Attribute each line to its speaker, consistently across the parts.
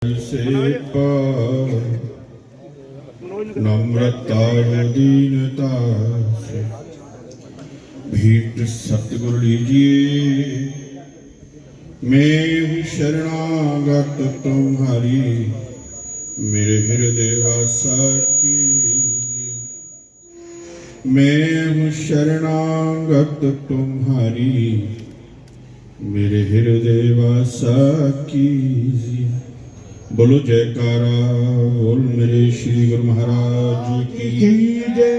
Speaker 1: से पार नम्रता दीनता से भेंट सतगुरु लीजिए। मैं हूँ शरणागत तुम्हारी, मेरे हृदय वासा कीजिए। मैं हूँ शरणागत तुम्हारी, मेरे हृदय वासा कीजिए। बोलो जयकारा, बोल मेरे श्री गुरु महाराज की जय।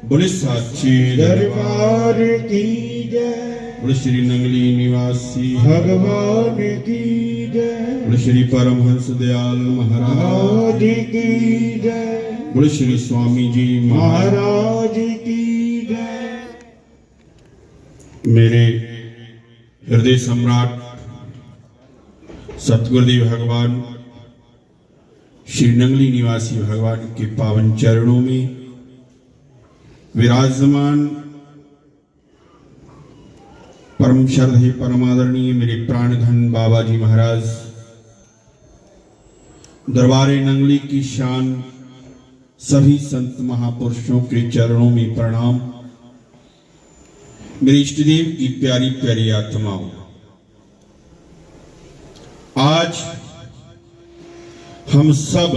Speaker 1: बोले साचे दरबार की जय। बोले श्री नंगली निवासी भगवान की जय। बोले श्री परमहंस दयाल महाराज की जय। बोले श्री स्वामी जी महाराज की जय। मेरे हृदय सम्राट सतगुरुदेव भगवान श्री नंगली निवासी भगवान के पावन चरणों में विराजमान परम श्रद्धेय परमादरणीय मेरे प्राणधन बाबा जी महाराज, दरबारे नंगली की शान सभी संत महापुरुषों के चरणों में प्रणाम। मेरे इष्टदेव की प्यारी प्यारी आत्माओं, आज हम सब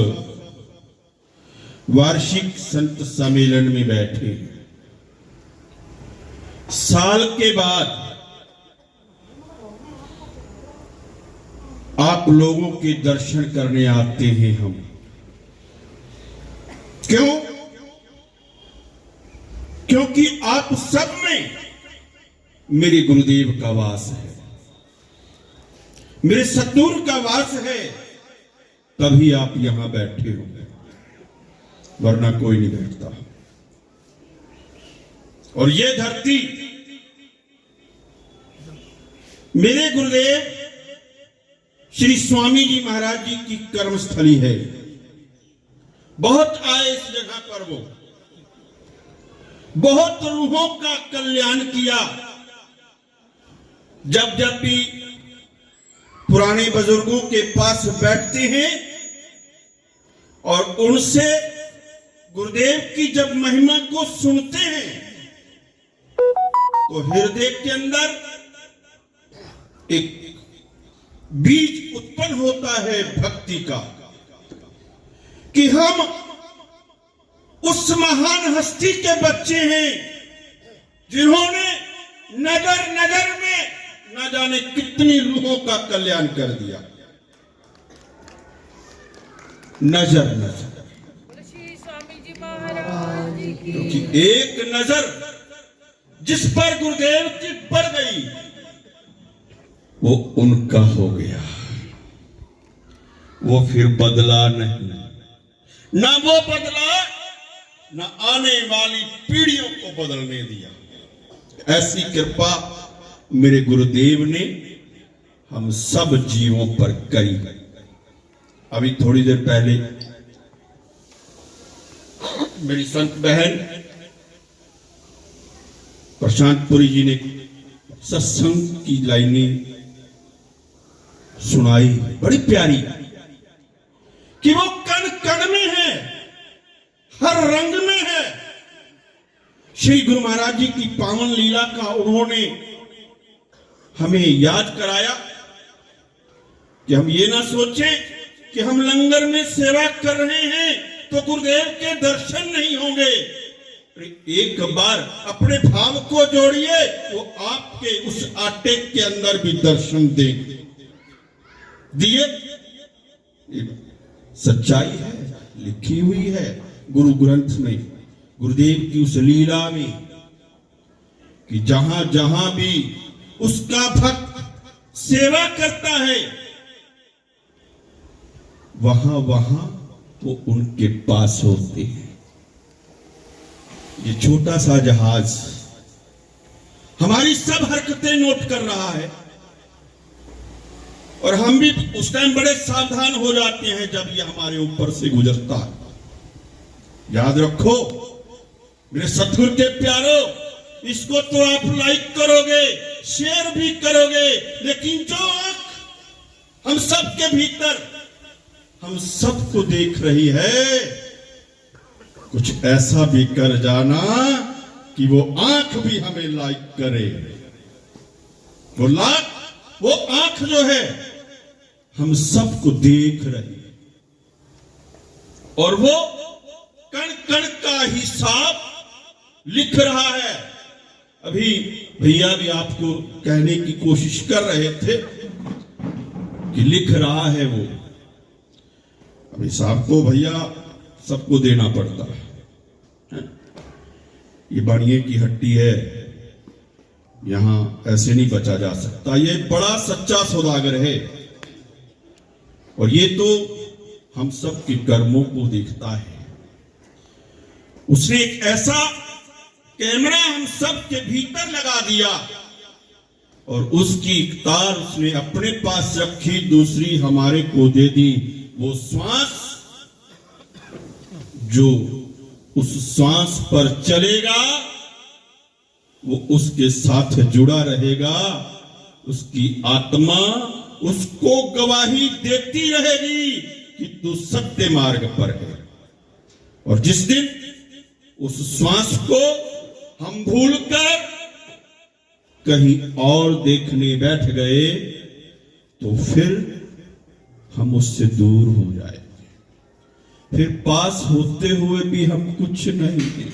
Speaker 1: वार्षिक संत सम्मेलन में बैठे। साल के बाद आप लोगों के दर्शन करने आते हैं हम। क्यों? क्योंकि आप सब में मेरे गुरुदेव का वास है, मेरे सतगुरु का वास है, तभी आप यहां बैठे हो, वरना कोई नहीं बैठता। और ये धरती मेरे गुरुदेव श्री स्वामी जी महाराज जी की कर्मस्थली है। बहुत आए इस जगह पर, वो बहुत रूहों का कल्याण किया। जब जब भी पुराने बुजुर्गों के पास बैठते हैं और उनसे गुरुदेव की जब महिमा को सुनते हैं, तो हृदय के अंदर एक बीज उत्पन्न होता है भक्ति का, कि हम उस महान हस्ती के बच्चे हैं जिन्होंने नगर नगर में न जाने कितनी रूहों का कल्याण कर दिया। नजर नजर, क्योंकि एक नजर जिस पर गुरुदेव की पड़ गई, वो उनका हो गया। वो फिर बदला नहीं, ना वो बदला, ना आने वाली पीढ़ियों को बदलने दिया। ऐसी कृपा मेरे गुरुदेव ने हम सब जीवों पर करी। अभी थोड़ी देर पहले मेरी संत बहन प्रशांतपुरी जी ने सत्संग की लाइनें सुनाई, बड़ी प्यारी, कि वो कण कण में है, हर रंग में है। श्री गुरु महाराज जी की पावन लीला का उन्होंने हमें याद कराया कि हम ये ना सोचें कि हम लंगर में सेवा कर रहे हैं तो गुरुदेव के दर्शन नहीं होंगे। एक बार अपने भाव को जोड़िए, वो आपके उस आटे के अंदर भी दर्शन देंगे। दिए, सच्चाई है, लिखी हुई है गुरु ग्रंथ में, गुरुदेव की उस लीला में, कि जहां जहां भी उसका भक्त सेवा करता है, वहां वहां वो उनके पास होते हैं। ये छोटा सा जहाज हमारी सब हरकतें नोट कर रहा है, और हम भी उस टाइम बड़े सावधान हो जाते हैं जब ये हमारे ऊपर से गुजरता है। याद रखो मेरे सतगुरु के प्यारो, इसको तो आप लाइक करोगे, शेयर भी करोगे, लेकिन जो आंख हम सबके भीतर हम सबको देख रही है, कुछ ऐसा भी कर जाना कि वो आंख भी हमें लाइक करे। वो आंख जो है हम सबको देख रही है और वो कण कण का हिसाब लिख रहा है। अभी भैया भी आपको कहने की कोशिश कर रहे थे कि लिख रहा है वो। अब हिसाब को भैया सबको देना पड़ता है। ये बाड़िए की हट्टी है, यहां ऐसे नहीं बचा जा सकता। ये बड़ा सच्चा सौदागर है और ये तो हम सब के कर्मों को देखता है। उसने एक ऐसा कैमरा हम सब के भीतर लगा दिया और उसकी एक तार उसने अपने पास रखी, दूसरी हमारे को दे दी। वो श्वास जो उस श्वास पर चलेगा वो उसके साथ जुड़ा रहेगा। उसकी आत्मा उसको गवाही देती रहेगी कि तू सत्य मार्ग पर है। और जिस दिन उस श्वास को हम भूलकर कहीं और देखने बैठ गए तो फिर हम उससे दूर हो जाएंगे। फिर पास होते हुए भी हम कुछ नहीं हैं।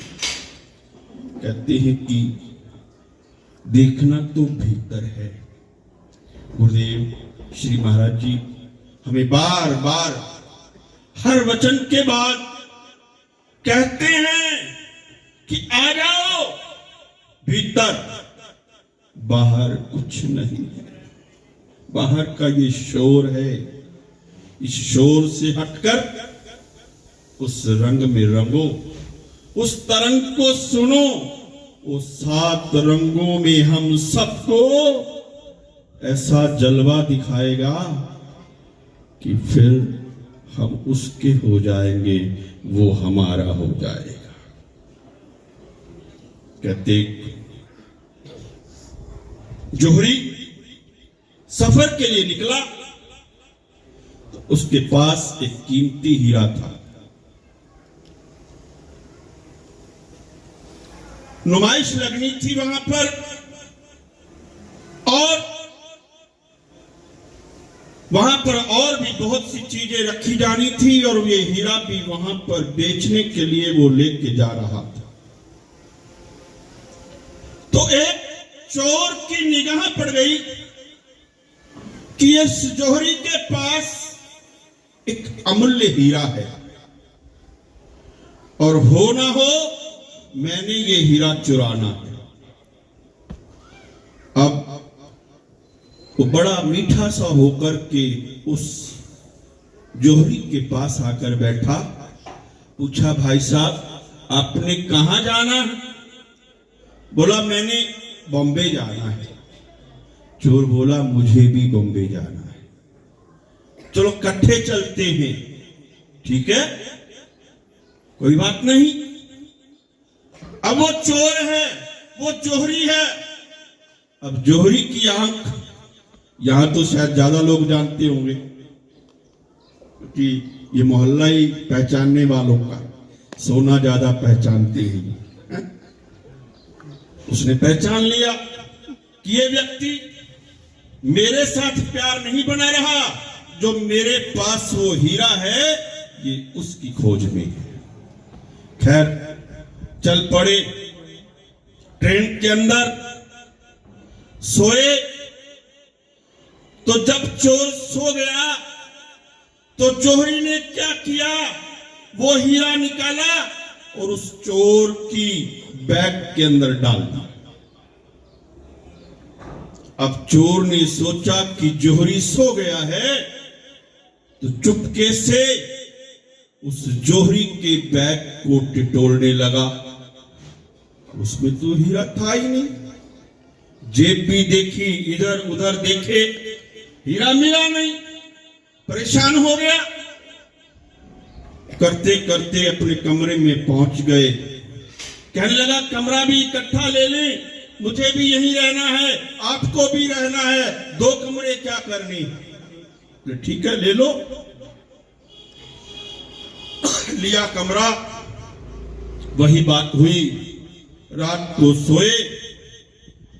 Speaker 1: कहते हैं कि देखना तो भीतर है। गुरुदेव श्री महाराज जी हमें बार बार हर वचन के बाद कहते हैं कि आ जाओ भीतर, बाहर कुछ नहीं है। बाहर का ये शोर है, इस शोर से हटकर उस रंग में रंगो, उस तरंग को सुनो। वो 7 रंगों में हम सबको ऐसा जलवा दिखाएगा कि फिर हम उसके हो जाएंगे, वो हमारा हो जाएगा। कहते जोहरी सफर के लिए निकला तो उसके पास एक कीमती हीरा था। नुमाइश लगनी थी वहां पर और वहां पर और भी बहुत सी चीजें रखी जानी थी और ये हीरा भी वहां पर बेचने के लिए वो लेके जा रहा था। तो एक चोर की निगाह पड़ गई कि इस जोहरी के पास एक अमूल्य हीरा है और हो ना हो मैंने ये हीरा चुराना है। अब वो बड़ा मीठा सा होकर के उस जोहरी के पास आकर बैठा। पूछा, भाई साहब आपने कहां जाना है? बोला, मैंने बॉम्बे जाना है। चोर बोला, मुझे भी बॉम्बे जाना है। चलो इकट्ठे चलते हैं। ठीक है, कोई बात नहीं। अब वो चोर है, वो जोहरी है। अब जोहरी की आंख यहां तो शायद ज्यादा लोग जानते होंगे क्योंकि ये मोहल्ला ही पहचानने वालों का, सोना ज्यादा पहचानते हैं। उसने पहचान लिया कि ये व्यक्ति मेरे साथ प्यार नहीं बना रहा, जो मेरे पास वो हीरा है ये उसकी खोज में है। खैर चल पड़े। ट्रेन के अंदर सोए तो जब चोर सो गया तो जोहरी ने क्या किया, वो हीरा निकाला और उस चोर की बैग के अंदर डाल दिया। अब चोर ने सोचा कि जोहरी सो गया है तो चुपके से उस जोहरी के बैग को टिटोलने लगा। उसमें तो हीरा था ही नहीं। जेब भी देखी, इधर उधर देखे, हीरा मिला नहीं। परेशान हो गया। करते करते अपने कमरे में पहुंच गए। कहने लगा, कमरा भी इकट्ठा ले लें, मुझे भी यहीं रहना है, आपको भी रहना है, 2 कमरे क्या करनी। ठीक है ले लो। लिया कमरा। वही बात हुई, रात को सोए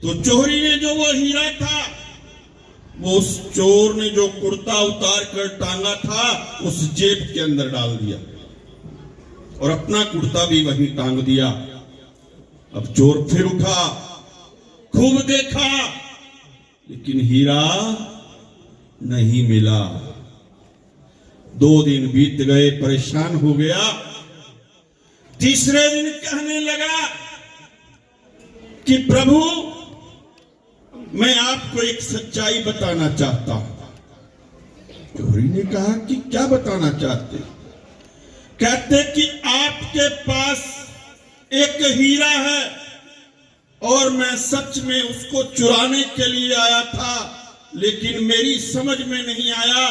Speaker 1: तो चोरी ने जो वो हीरा था, वो उस चोर ने जो कुर्ता उतार कर टांगा था उस जेब के अंदर डाल दिया और अपना कुर्ता भी वहीं टांग दिया। अब चोर फिर उठा, खूब देखा, लेकिन हीरा नहीं मिला। 2 दिन बीत गए, परेशान हो गया। तीसरे दिन कहने लगा कि प्रभु, मैं आपको एक सच्चाई बताना चाहता हूं। चोरी ने कहा कि क्या बताना चाहते? कहते कि आपके पास एक हीरा है और मैं सच में उसको चुराने के लिए आया था, लेकिन मेरी समझ में नहीं आया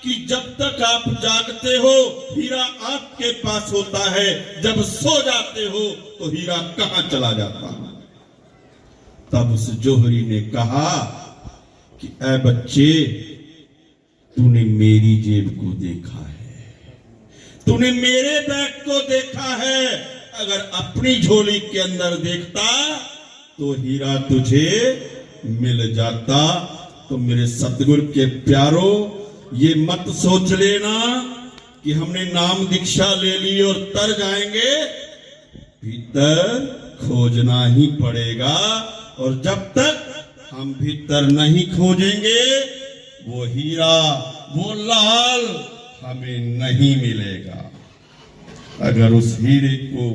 Speaker 1: कि जब तक आप जागते हो हीरा आपके पास होता है, जब सो जाते हो तो हीरा कहां चला जाता है। तब उस जोहरी ने कहा कि ऐ बच्चे, तूने मेरी जेब को देखा है, तूने मेरे बैग को देखा है। अगर अपनी झोली के अंदर देखता तो हीरा तुझे मिल जाता। तो मेरे सतगुरु के प्यारो, ये मत सोच लेना कि हमने नाम दीक्षा ले ली और तर जाएंगे। भीतर खोजना ही पड़ेगा, और जब तक हम भीतर नहीं खोजेंगे वो हीरा, वो लाल हमें नहीं मिलेगा। अगर उस हीरे को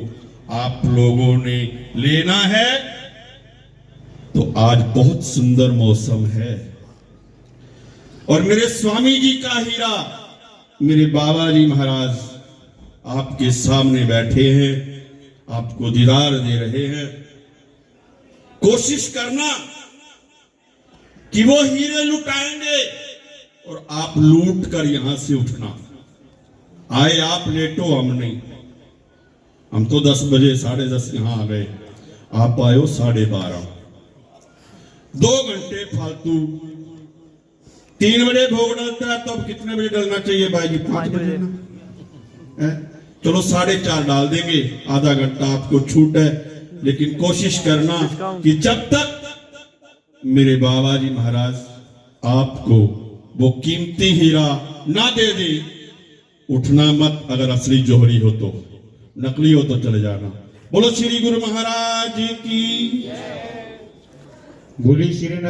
Speaker 1: आप लोगों ने लेना है तो आज बहुत सुंदर मौसम है और मेरे स्वामी जी का हीरा, मेरे बाबा जी महाराज आपके सामने बैठे हैं, आपको दीदार दे रहे हैं। कोशिश करना कि वो हीरे लुटाएंगे और आप लूट कर यहां से उठना। आए आप लेटो, हम नहीं। हम तो 10 बजे 10:30 यहां आ गए, आप आयो 12:30। 2 घंटे फालतू। 3 बजे भोग डलता है, तो अब कितने बजे डलना चाहिए भाई जी? 5 बजे ना? चलो 4:30 डाल देंगे, आधा घंटा आपको छूट है। लेकिन कोशिश करना कि जब तक मेरे बाबा जी महाराज आपको वो कीमती हीरा ना दे दे, उठना मत। अगर असली जोहरी हो तो, नकली हो तो चले जाना। बोलो श्री गुरु महाराज की। बोली श्री